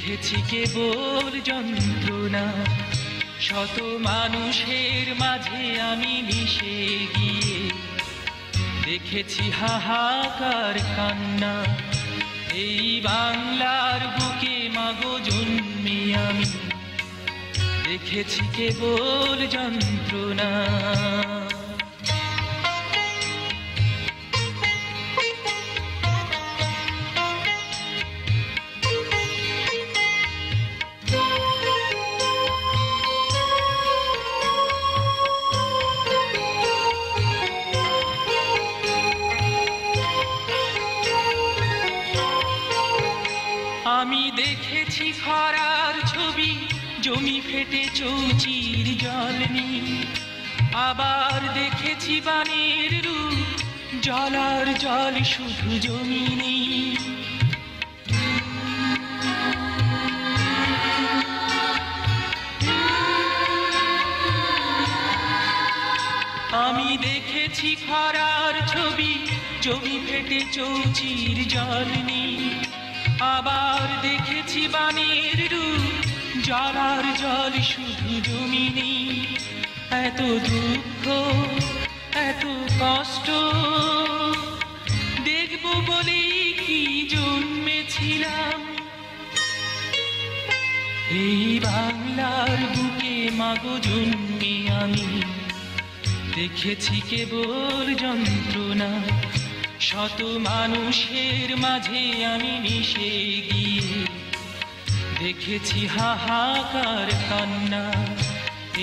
দেখেছি কেবল যন্ত্রণা, শত মানুষের মাঝে আমি মিশে গিয়ে দেখেছি হাহাকার কান্না। এই বাংলার বুকে মাগো জন্মে আমি দেখেছি কেবল যন্ত্রণা। আমি দেখেছি খরার ছবি, জমি ফেটে চৌচির জল নেই। আবার দেখেছি বানের রূপ, জলার জল শুধু জমি নেই। আমি দেখেছি খরার ছবি, জমি ফেটে চৌচির জল নেই। আবার দেখেছি বানের রূপ, জলার জল শুধু জমি নেই। এত দুঃখ এত কষ্ট দেখবো বলেই কি জন্মেছিলাম। এই বাংলার বুকে মাগো জন্মে আমি দেখেছি কেবল যন্ত্রণা, শত মানুষের মাঝে আমি মিশে গিয়ে দেখেছি হাহাকার কান্না।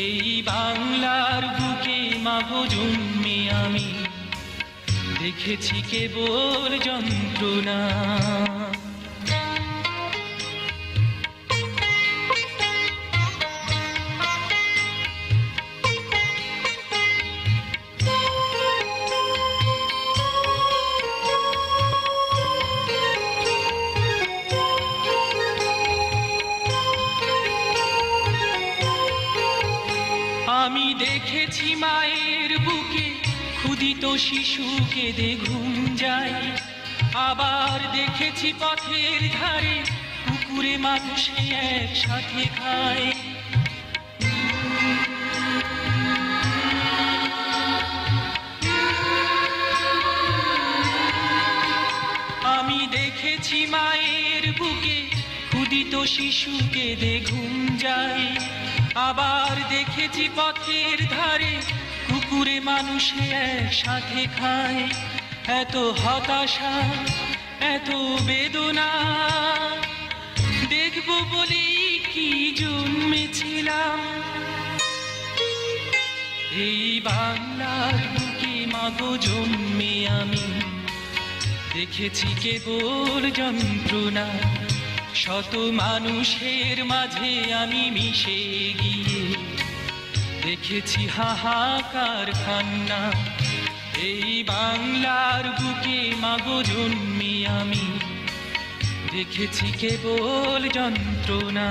এই বাংলার বুকে মাগো জন্মে আমি দেখেছি কেবল যন্ত্রণা। আমি দেখেছি মায়ের বুকে ক্ষুদিত শিশু কেঁদে ঘুম যায়। আবার দেখেছি পথের ধারে কুকুরে মানুষে একসাথে খায়। আমি দেখেছি মায়ের বুকে ক্ষুদিত শিশু কেঁদে ঘুম যায়। আবার দেখেছি পথের ধারে কুকুরে মানুষে একসাথে খায়। এত হতাশা এত বেদনা দেখবো বলেই কি জন্মেছিলাম। এই বাংলার বুকে মাগো জন্মে আমি দেখেছি কেবল যন্ত্রণা, শত মানুষের মাঝে আমি মিশে গিয়ে দেখেছি হাহাকার কান্না। এই বাংলার বুকে মাগো জন্মে আমি দেখেছি কেবল যন্ত্রণা।